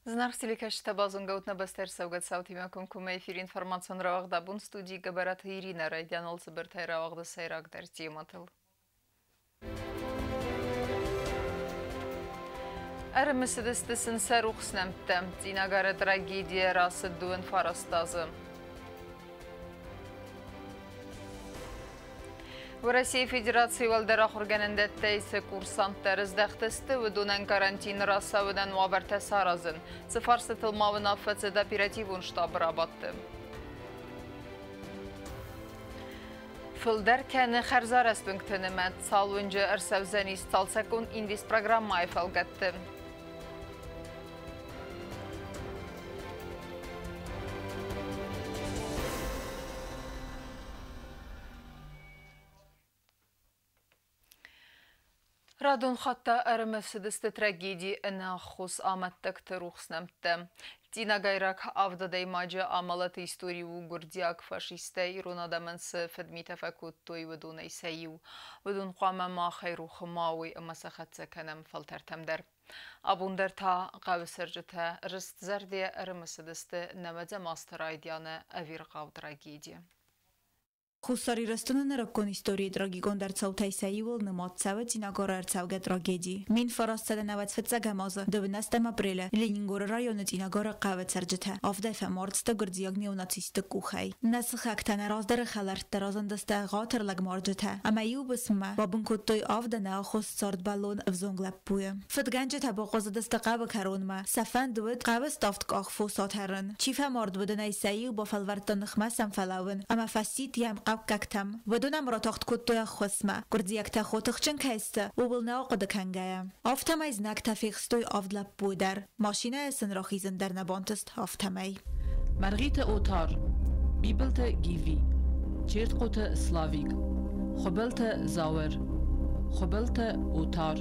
Знархтеликашта базунгаутна бастер саугат саути макум кума эфир информацион равагда бун студии габарат Ирина Райдян олцыбыртай равагда сайрак дартиематыл. Әрімісідістісін сәрухснамтты. Динагары трагедия расы дуын фарастазы. В России Федерации валдара хурганында тәйсі курсанттар іздәқтісті өдунан карантин расауыдан уабарта саразын. Цифарсы тылмауын аффацид оперативун штабы рабатты. Фылдар кәні қәрзар әспіңктіні мәт салуынжы әрсәвзәні сталсакун инвест программа айфалгатты. Радун хатта әрімісідісті трагедии әні ақхус аматтықты рухснамтты. Дина гайрак авдадай маджа амалаты историю гурдиак фашисты иронадамынсы федмита факуттой выдунай сайю. Выдун қуама махай рухы мауи масахатсы кәнім фалтартамдар. Абундар та қавысыржыта рыстзарде әрімісідісті нәмәді мастыр айдияны әвір қау трагедия. Խուսարի ռստունը նրակոն իստորիի տրագիկոն դարձավ թայսայի ոլնը մոտցավը ծինագորը արցավգա տրագեդի։ Մին ֆարասցադը նավացվեցա գամազը, դվնաստեմ ապրելը, Լենինգորը ռայոնը ծինագորը qavը ծրջթա, ավդայֆը մորդստը գրձիագ նեոնացիստը կուխայ։ Նասխակտան ռազդերը խալարտ տրազնդստը ղաթր լագ մորդջթա, ամայու բսմա, բաբունքոտոյ ավդը նախոս ծորդ բալոն վզոնգլապույը։ Ֆտգանջը թաբողոզը դստը qavը քարոնմա, սաֆան դուդ qavը ստավտ կախ ֆոսաթարն։ Չիֆա մորդ վդնայսայի ու բոֆալվարտը նխմա սամֆալավն, ամաֆասիտ յամ قاكتم ودونم را تخت کتوی خسمه گردیک تا خودخچن کیسته و بل ناقد کنگایم آفتم از نک تفیقستوی آفدلب بودر ماشینه اسن را خیزن در نبانتست آفتمی مرغیت اوتار بیبلت گیوی چرت قوت سلاویک خبلت زاور خبلت اوتار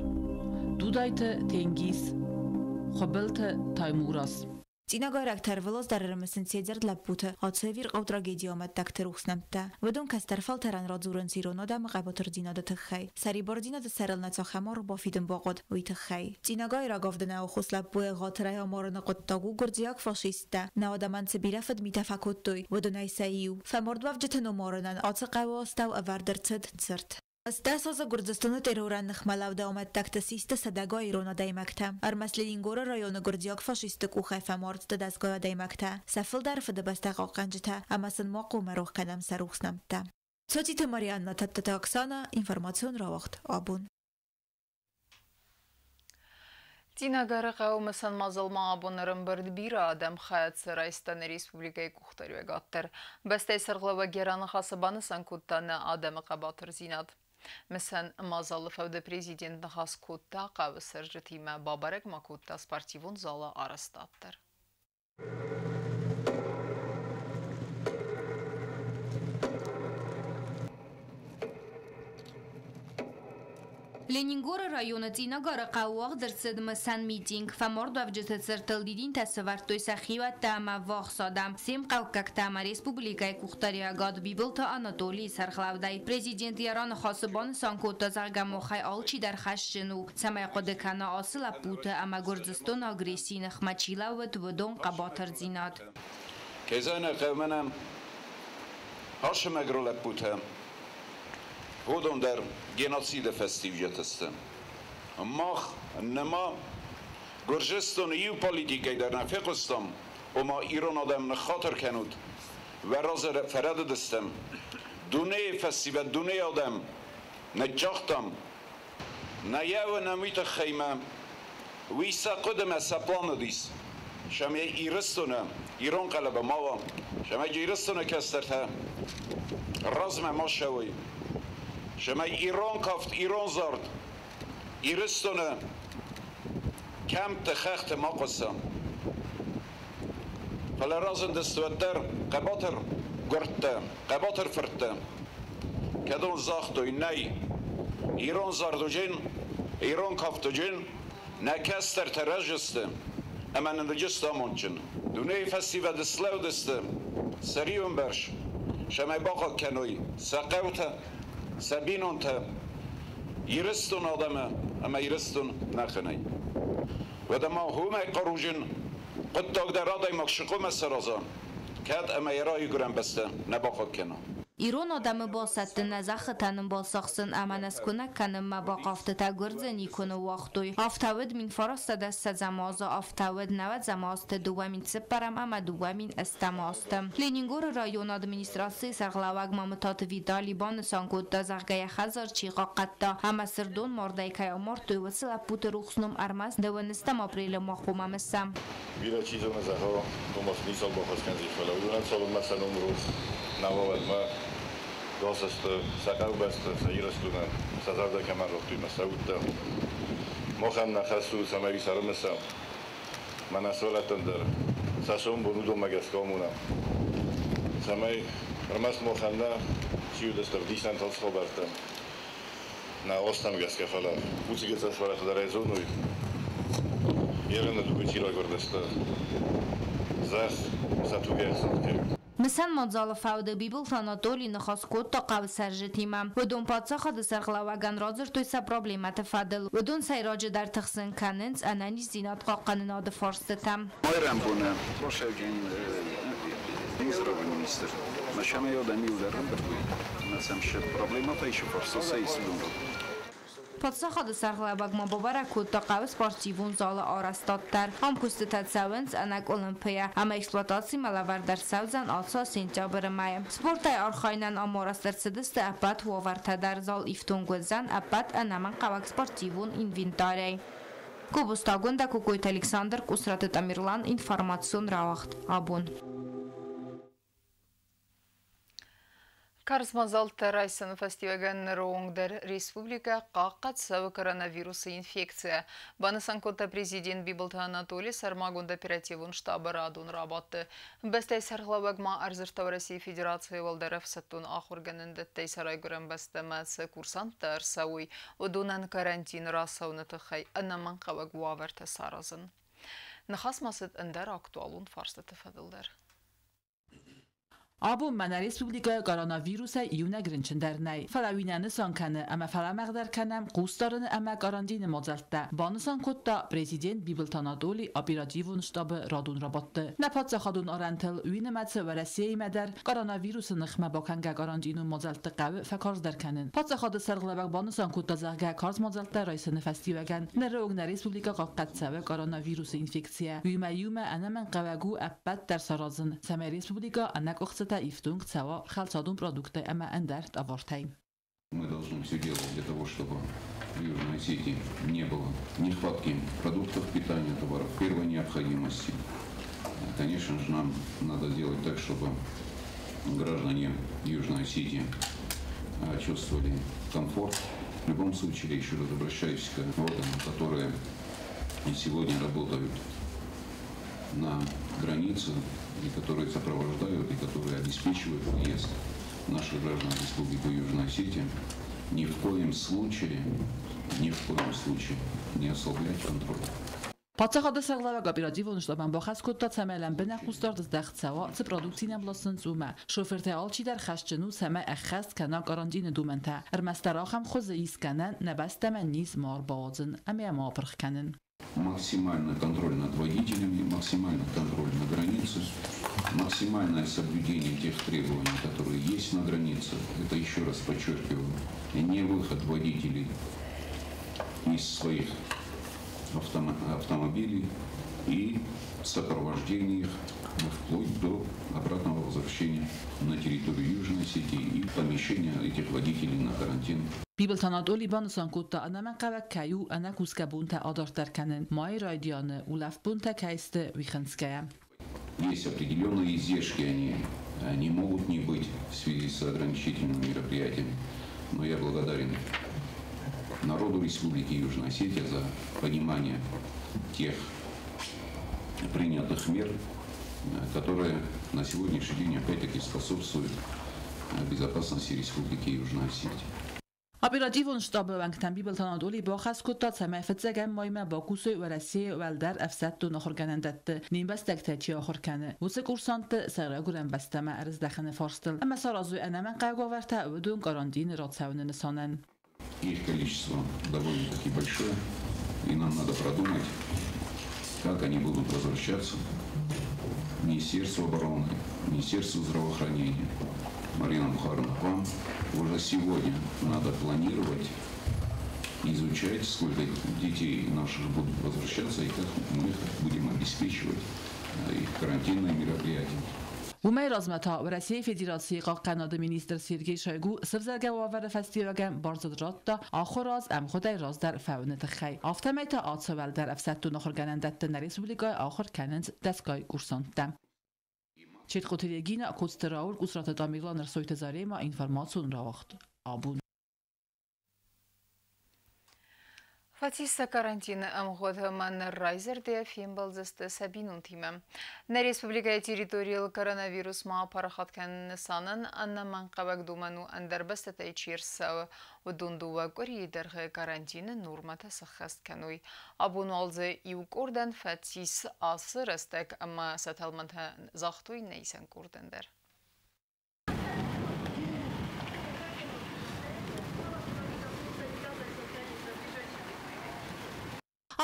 دودایت تنگیس خبلت تایموراس Ծինագարակ թարվելոս դարերմսն ցեզեր լապուտը ացևիր ყավ տրագեդիա մտակտեր ուխսնամտա վդուն կաստարֆալ տարան ռաձուրն սիրոնոդա մղաբոթր դինոդը թխայ սարիբորդինոդը սարելնացա խամոր բոֆիդն բողոդ ուի թխայ Ծինագայրագով դնա ուխսլապուե ղաթրայ ամորնը qottagու գրձիակ ֆաշիստա նաոդամանցը բիրաֆդ միտաֆակոտոյ վդունայսայու ֆամորդվավ ջթնոմորնան ացყავოსტავ ավարդրցդ ցրտ Ստասոզը գուրձստոնը տերորան նխմալավ դաումատ տակտասիստը սադագա իրոնա դայմակթա Արմասլելինգորը ռայոնը գուրձիակ ֆաշիստը կուխայֆամորդ տդասգոյա դայմակթա Սաֆլ դարֆը դբաստաղ աղկանջթա Ամասն մոყու մարող կադամ սարուխսնամտա Ծոցիթը Մարիաննա թատտատա Աքսանա ինվորմացիոն ռավաղթ աբուն Դինագարը qavımısan mazılma abonarın bir adam xayatsı Rayistan Respublikayı kuxtarıya qattır. Bəstəy sırğlava geranı xasıbanı sankuttanı adamı qabatır zinad. Məsələn, mazalı fəvdə prezidentini xas kutta qavı sırcıtime babarək makutta sportivun zala arıstattır. Լենինգորը ռայոնը ծինագարը qawwaq դրսդ մսան միտինգ ֆամորդ ավջթ ծրտլ դիդին տասվար տոյսախիվա տամա վախսադամ սեմ qalqaq տամա ռեսպուբլիկայ կուխտարիա գադ բիբլթ անատոլի սարխլավդայ պրեզիդենտ Երան խասբան սանկոտա զարգամոխայ ալչի դար խաշջնու սամայ qodekana ասլա պուտը ամագորձստոն ագրեսին խմաչիլավտ վդոն qաբաթր զինատ Քեզանա qavmanam հաշմագրոլ պուտը Hodon der genocide festivitățile. Mah, nema, Gürcistan EU politikayı der nefekostam, ama İran adam ne xatir kenut. Ve razı ferad edistem. Dünya festival, dünya adam ne cahtam. Ne yav ne müte xeyme. Visa kudme saplanı dis. Şamye İristana, İran kalbe mava. Şamye İristana kesterte. Razme maşavi. شما ایران کافت ایران زرد ایرستونه کم تخت ما قسم فلا رازن دستوتر قباتر گرته قباتر فرته کدون زاختو نی ایران زرد و جن ایران کافت و جن نکستر ترجسته اما نرجست آمونچن دونه فستیو دستلو دسته سریون برش شما باقا کنوی سقوته سبینون تا ایرستون آدمه اما ایرستون نخنی و دما همه قروجن قد تقدر رادای مکشقو مسرازان کد اما یرای گرم بسته نباخو کنه ایران آدم با ست نزخ تنم با ساخسن امانس کنه کنم مباقافت تا گرزنی کنه وقتوی آفتاود من فرست دست زمازه آفتاود نود زماست دوامین سپرم اما دوامین استماستم لینینگور رایون ادمینستراسی سرغلاوگ مامتات ویدالی بان سانکود دا زغگای خزار چیقا قطا اما سردون مردای که امارتوی وصل اپوت روخسنم ارمز دوانستم اپریل مخومه مسم بیلا چیزو مزها دوماس نیسال با خسکنزی فلاودونن سالون مثلا امروز نواود ما داست سقو بست سیرستونه سزرده که من رفتوی مسعود ما خم نخستو سمری سرم مسم من اصالتن در سسون بنودو مگسکامونم سمی رمس ما خنده چیو دستر دیسن تاس خوابرتم نه آستم گسکه فلا بوسی گست از فرق در ایزونوی یرن دوگو چی را گردسته زخ ستو گست که مثلا مازال فاوده بیبل تاناتولی نخواست کود تا قو سرجتیمم و دون پادسا خود سرغلاوگن رازر توی سا پروبلیمت فادل و دون سایراج در تخصن کننز انانی زینات قاقن ناد فارستتم مایرم بونه باشه جین نیزرو مینیستر مشامه یادمی و درم بروی مثلا شد پروبلیمت ایشو فرسا سیسلون پادسا خود سرغلاوگ ما باباره کود تا قو سپارتیوون زال آرستاد در هم کستتت سوینز انک اولمپیا اما اکسپلواتاسی ملاور در سوزن آسا سنتیابر مایم سپورتای آرخاینن آمارست در سدست اپت وورته در زال ایفتونگوزن اپت انمن قوک سپارتیوون اینوینتاری Кубустагун да Кукуйт Александр Кусраты Тамирлан информацион равахт абун. Карзмазалты райсын фестивеген роңдер республика қаққат савы коронавирусы инфекция. Банысан кота президент Бибылты Анатолий Сармагунда оперативун штабы радун работы. Бәстей сарғлавагма арзыртау России Федерации валдаров саттун ахурганында тейсарай көрін бәстемәсі курсанттар сауй. Удунан карантин расауны тұхай анаман қаваг уаверті саразын. Нахасмасыд әндер актуалун фарсты тыфадылдар. آبو من ریسپوبلیکا کوروناویروس یونه گرینچن در نی فلاوینه نسان کنه اما فلا مقدر کنم قوستارن اما کاراندین مازلته بانسان کتا پرزیدنت بیبلتان آناتولی اپراتیوون شتاب رادون رابطه نپات خادون آرنتل وین مدس ورسیه مدر کوروناویروس نخمه با کنگه کاراندین مازلته قوی فکارز در کنن پات خاد سرغلبک بانسان کتا زغگه کارز مازلته رئیس فستیوگن نروگ نه ریسپوبلیکا قاقت سوه کوروناویروس اینفکسیه یوم انا من قوگو اپت در سرازن سم ریسپوبلیکا انک اخت Мы должны все делать для того, чтобы в Южной Осетии не было нехватки продуктов питания, товаров первой необходимости. Конечно же, нам надо сделать так, чтобы граждане Южной Осетии чувствовали комфорт. В любом случае, я еще раз обращаюсь к органам, которые сегодня работают на границе, и которые сопровождают, и которые обеспечивают въезд наших граждан в Республику Южная Осетия, ни в коем случае не ослаблять контроль. Պատսախադը սեղլավակ ապիրատիվ ունշտաբան բոխած կոտա ծամելան բնա խուստար դզդաղ ծավա ծը պրոդուկցինեմ լոսն ծումը շոֆերտե ալչի դար խաշճնու սամա əxəst կանա կարանդինը դումենտա ըրմաստարախամ խոզը իսկանան նաբաստəmən նիզ մար բաղadzın əməyə մապırx կənın. Максимальный контроль над водителями, максимальный контроль на границе, максимальное соблюдение тех требований, которые есть на границе. Это еще раз подчеркиваю, не выход водителей из своих автомобилей и сопровождение их вплоть до обратного возвращения на территорию Южной Осетии и помещения этих водителей на карантин. بیبلتان آناتولی بانسان کتا انا من قوک کیو انا کوسکه بونتا آدار ترکنن مای رایدیانه ولف بونتا کیسته ویخنسکه. Есть определенные издержки, они могут не быть в связи с ограничительными мероприятиями, но я благодарен народу Республики Южная Осетия за понимание тех принятых мер, которые на сегодняшний день опять-таки способствуют безопасности Республики Южная Осетия. Operatiivun shtabe wanktan Bibeltan Anatoli baxas kutta samay fetsegem mayma bakusoy ورسی ولدر افسد دو نخور کنندت نیم بستک تچی آخر کنه وسه کورسانت سر گرم بستم ارز دخن فارستل اما سرازوی انمن قاگو ورته و دون قاراندین راتساون نسانن. Их количество довольно-таки большое, и нам надо продумать, как они будут возвращаться. Министерство обороны, Министерство здравоохранения. Марина Бухаровна, вам уже сегодня надо планировать, изучать, сколько детей наших будут возвращаться и как мы будем обеспечивать их карантинные мероприятия. ومای رازمتا و رسیه فدراسیی قناد مینیستر سیرگی شایگو سفزرگه و فستیوگم بارزد راتا آخر راز ام خدای راز در فونت خی آفتمیتا آتسوال در افسد نخور گنندت نریسوبلیگای آخر کنند دستگاه کورسانتم چیت قطریگینا کوستراول کوسرات دامیلان رسویت زاری ما اینفرماسیون را وقت آبون Фатиса карантина амгода маннер райзер де фембалзесте сабинун тиме. На республика территориал коронавирус ма парахаткен несанан анна манқабак думану андербесте тайчирса удундува гори дерге карантина нормата сахаст кануй. Абун алзе иукордан фатис асырастек ама саталманта захтуй нейсен курдендер.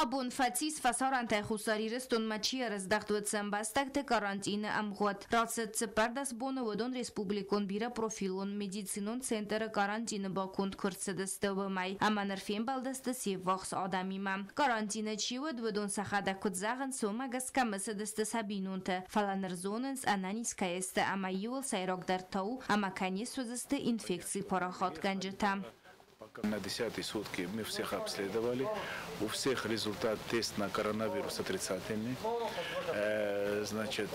Abun fatis fasaran te khusari restun machi razdagdwet sambastak te karantine amgot. Ratset separdas bono vodon respublikon bira profilon medicinon center karantine bakund kurtsedeste mai. Amaner fembaldaste sevvax adamimam. Karantine chiwed vodon sakhada kudzagan soma gaskamesedeste sabinunte. Falaner zonens ananiskayeste ama yul sayrok dar tau ama kanисудесте инфекции парахат ганджета. На 10-й сутки мы всех обследовали. У всех результат тест на коронавирус отрицательный. Значит,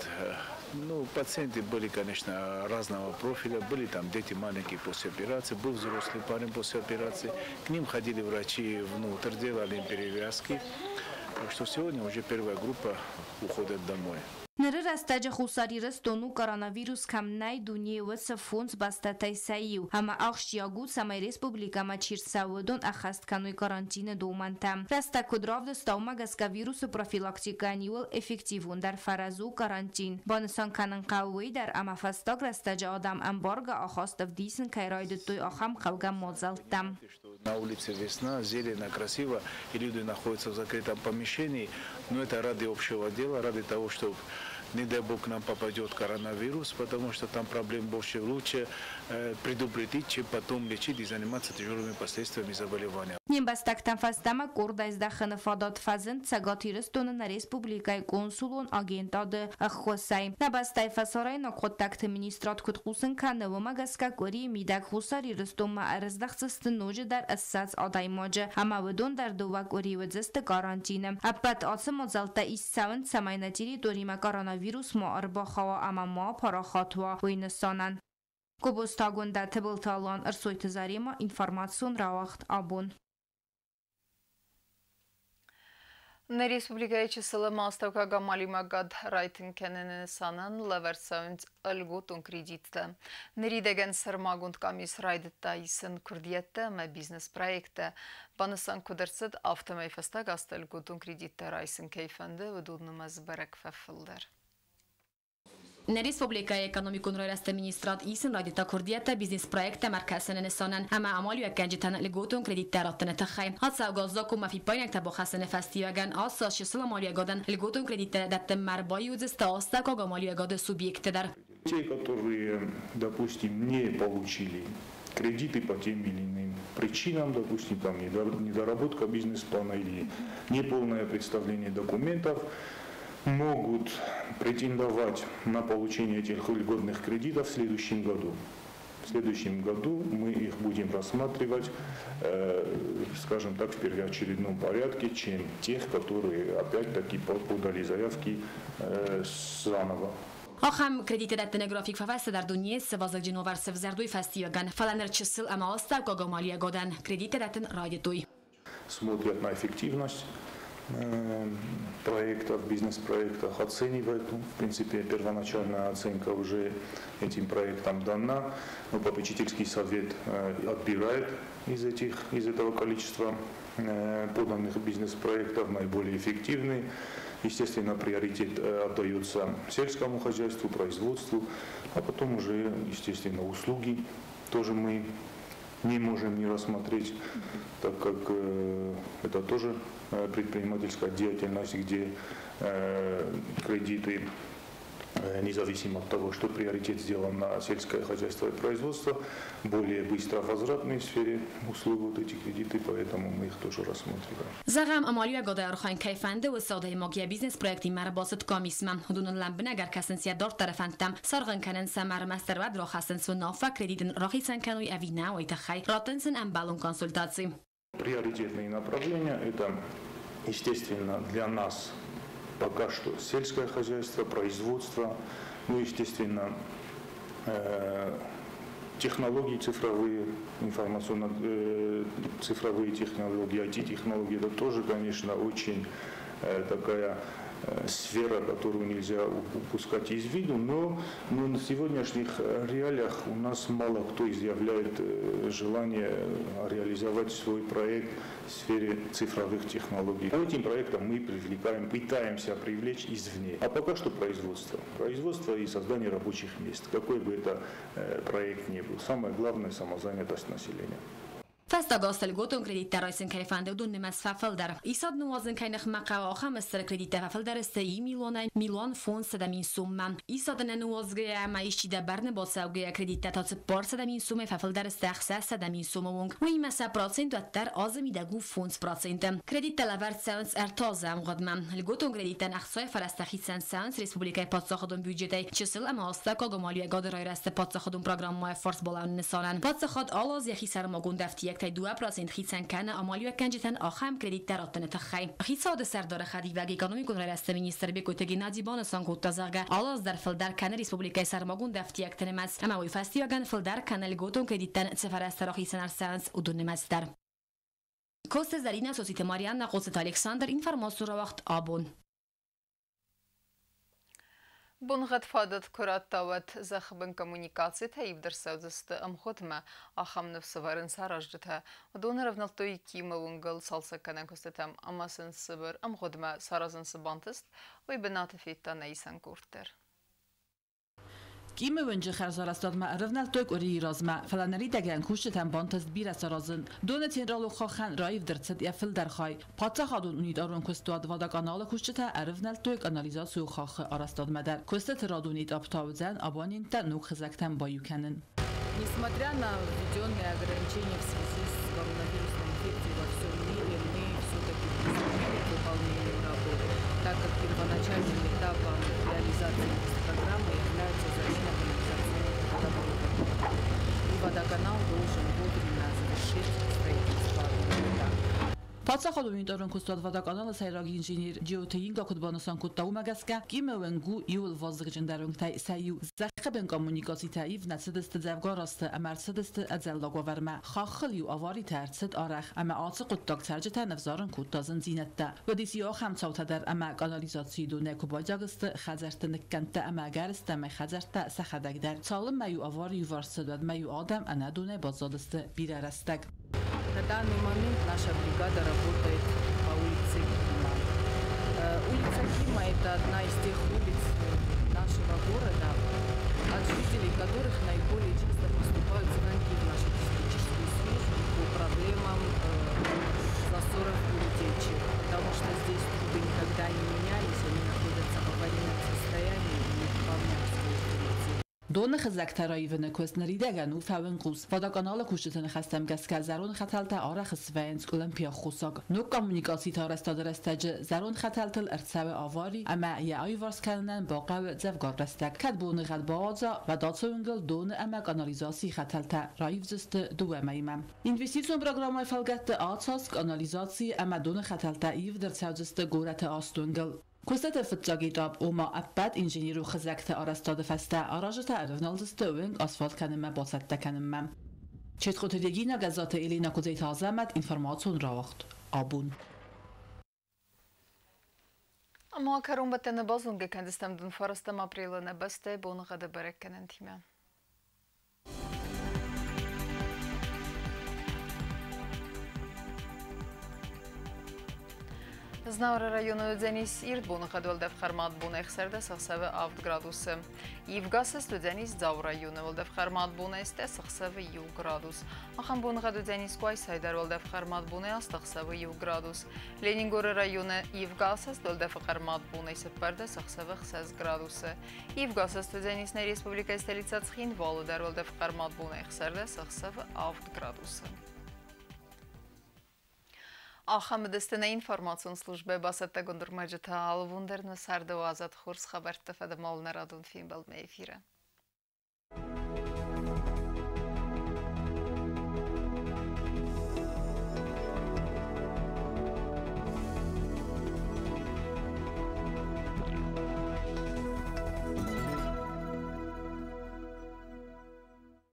ну, пациенты были, конечно, разного профиля. Были там дети маленькие после операции, был взрослый парень после операции. К ним ходили врачи внутрь, делали им перевязки. Так что сегодня уже первая группа уходит домой. Неры растаджа хусари растону коронавирус камнай дуне ватса фонс бастатай саиу. Ама ахшиагу самай республика мачир саводон ахаст кануй карантине доумантам. Раста кудравда стаума газка вирусу профилактика нивол эффективун дар фаразу карантин. Бансан канан қауи дар ама фастаг растаджа адам амбарга ахаст в дисен кайрайды той ахам қавга модзалтам. На улице весна, зелено, красиво, и люди находятся в закрытом помещении. Но это ради общего дела, ради того, чтобы, не дай бог, к нам попадет коронавирус, потому что там проблем больше. Лучше предупредить, чем потом лечить и заниматься тяжелыми последствиями заболевания. Нимбастак там фастама корда издахана фадат фазен цагатирстона на республикай консулон агентады ахосай. Набастай фасарай на контакт министрат кутхусен канава магаска кори мидак хусари рстома арздахцстын ноже дар ассац адаймаджа ама водон дар довак ори вадзаст карантина. Апат атсам залта иссавн самайна территорима коронавирус ма арбахава ама ма парахатва войнасанан. Кобостагунда тебылталан арсойты зарима информацион равахт абун. На республика числа мастаука гамалима гад райтин кенен санан лаверсаунд алготун кредитта. Неридеген сармагунд камис райдетта исен курдиетта ма бизнес проекта. Банасан кудерсет автомайфаста гастал гутун кредитта райсен кейфенде вдуднумаз барак фафилдер. На республика экономикун райраст министрат исен радита курдиета бизнес проекта маркасен несанан اما عمالو يكنجتن لغوتون كريديت راتن تخاي حتى غازاكو ما في باينك تبو خسن فاستيوغان اساس سلاماليا гадан لغوتون كريديت دات марбаю застаста кого малия гада субъект дар. Те, которые, допустим, не получили кредиты по тем или иным причинам, допустим, там недоработка бизнес-плана или неполное представление документов, могут претендовать на получение этих льготных кредитов в следующем году. В следующем году мы их будем рассматривать, скажем так, в первоочередном порядке, чем тех, которые опять-таки подали заявки заново. آخام کردیت دادن گرافیک فواست در دنیای سوازگ جنوبر سفزردوی فستیوگان فلانر چسل اما استاو کاغامالیا گودن کردیت دادن رایدوی. Смотрят на эффективность проектов, бизнес-проектов, оценивают. В принципе, первоначальная оценка уже этим проектам дана, но попечительский совет отбирает из этого количества поданных бизнес-проектов наиболее эффективные. Естественно, приоритет отдается сельскому хозяйству, производству, а потом уже, естественно, услуги. Тоже мы не можем не рассмотреть, так как это тоже предпринимательская деятельность, где кредиты, независимо от того, что приоритет сделан на сельское хозяйство и производство, более быстро возвратные в сфере услуг вот эти кредиты, поэтому мы их тоже рассматриваем. زغم امالی گاده ارخاین کیفنده و ساده ماگی بیزنس پروژه مربوط کامیسم حدود لمبن اگر کسنسی دار طرفندم سارغن کنن سمر مستر ود را خسنس و نافا کردیدن راهی سن کنوی اوینا و تخی راتنسن ام بالون консультации. Приоритетные направления – это, естественно, для нас пока что сельское хозяйство, производство, ну, естественно, технологии цифровые, информационно-цифровые технологии, IT-технологии, это тоже, конечно, очень такая сфера, которую нельзя упускать из виду, но на сегодняшних реалиях у нас мало кто изъявляет желание реализовать свой проект в сфере цифровых технологий. По этим проектам мы пытаемся привлечь извне. А пока что производство и создание рабочих мест, какой бы это проект ни был. Самое главное – самозанятость населения. فستا گاستل گوتون کردیت در رایسن کیفنده دون نمس ففل در ایساد نوازن کینخ مقاوا آخه مستر کردیت ففل در استی میلان فون سدمین سوم ایساد نوازگه معیشی در برن با سوگه کردیت تا بار سدمین سوم ففل در استخصاص سدمین سومونگ و این مسا پرسنت در آزمی دگو فونس پرسنت کردیت لورد ساونس ارتازم قدمم لگوتون کردیت نخصای فرستخی ساونس ریسپوبلیکای پادساخدون بیوجتی چسل اما استاکا گمالی گاد رای رست پادساخدون پروگرام ماه فارس بالان نسانن پادساخد آلاز یخی سرماگون دفتیک تا 2% خیسن کنه امالیو کنجتن آخام کردیت در آتن تخی خیساد سردار خدی و اکونومی کنار است مینیستر بیکوتگی نادیبان سانکوت تازاگه آلاز در فلدر کنه ریسپوبلیکای سرماگون دفتیک تنمس اما وی فستیواگن فلدر کنه گوتون کردیتن سفر است راخیسن ارسانس و دونمس در کوست زرین سوسیت ماریان نقصت الکساندر این فرماسو را وقت آبون بونغت فادت کرات تاوت زخبن коммуникации таибдер саудзысты амходма ахам нефсаварын сараждыта дон равналтoi кимовунгал салса канан костетам амасын сыбыр амходма саразын сыбантыст ой бенаты фитта нейсан куртер Киме венже خرزارستاد ما رفنال توک اوری رازما فلانری دگن کوشتن بانتست بیر سرازن دون تین رالو خواهن رایف درصد یفل در خای پاتsa خادون اونیدارون کستواد وادا کانال کوشته رفنال توک آنالیزاسیو خواهه آرستاد مدر کست رادونید آبتاوزن آبانین تا نوک خزکتن بایوکنن. Несмотря на введенные ограничения в связи с коронавирусной инфекцией во всем мире, мы все-таки приступили к выполнению работы, так как первоначальным этапом реализации программы является замена канализационных водопроводов. И водоканал должен вовремя завершить строительство объекта. پاتsa خودمون دارن کستاد وادا کانال سیراگی انجینیر جیوتین که کدبانستان کتا و مگسکه کیم ونگو یول وازق جندرون تای سیو زخبن کامونیکاسی تایف نسدست زفگاراست امرسدست ازلاگو ورما خاخلی و آواری ترسد آرخ اما آتس قطاق ترجت نفزارن کتازن زینت و دیسیا خم صوت در اما کانالیزاسی دونه کباجاگست خزرت نکنت اما گرست اما خزرت سخدگ در سالم میو آواری ورسد و میو آدم انا دونه بازادست بیررستگ. На данный момент наша бригада работает по улице Кима. Улица Кима – это одна из тех улиц нашего города, от жителей которых наиболее часто поступают звонки в нашу диспетчерскую службу по проблемам засоров и утечек, потому что здесь трубы никогда не менялись, они находятся в аварийном состоянии и не выполняют свои функции. دون خزکترایی و نکوست نریدگن و فاون قوس فدا کانال کوشتن خستم گسکل زرون خطلت آرخ سوینس اولمپیا خوساگ نو کامونیکاسی تارستاد رستج زرون خطلتل ارتساب آواری اما یه آیوارس کردن با قو زفگار رستگ کد بون غد بازا و دادسونگل دون اما کانالیزاسی خطلت رایف زست دو میمم اینوستیسیون پروگرام فلگت آتساس کانالیزاسی اما دون خطلت ایو در سوزست گورت آستونگل کست فتزاگی داب او ما ابد انجینیرو خزکت آرستاد فسته آراجت ارفنالدست اوینگ آسفالت کنم باست کنم چت خودتگی نگذات ایلی نکوزی تازمت اینفرماسیون را وقت آبون اما کرون بتن بازونگه کندستم دون فرستم اپریل نبسته بون غده برکنن تیمه Znavra rayonu Dzenis irdbunu xadvaldef xarmat bune xserde saxseve 6 gradus. Yivgasas Dzenis Zav rayonu valdef xarmat bune este saxseve 7 gradus. Axan bunu xadu Dzenis Quay Saydar valdef xarmat bune astaxseve 7 gradus. Leningor rayonu Yivgasas valdef xarmat bune seperde saxseve 6 gradus. Yivgasas Dzenisne Respublika stolica Ცხин Volodar valdef xarmat bune xserde saxseve 8 gradus. Ахамедестена информацион службе басатта гондурмаджата алвундерна сарда азат хурс хабарта фада молна радун фин балме эфира.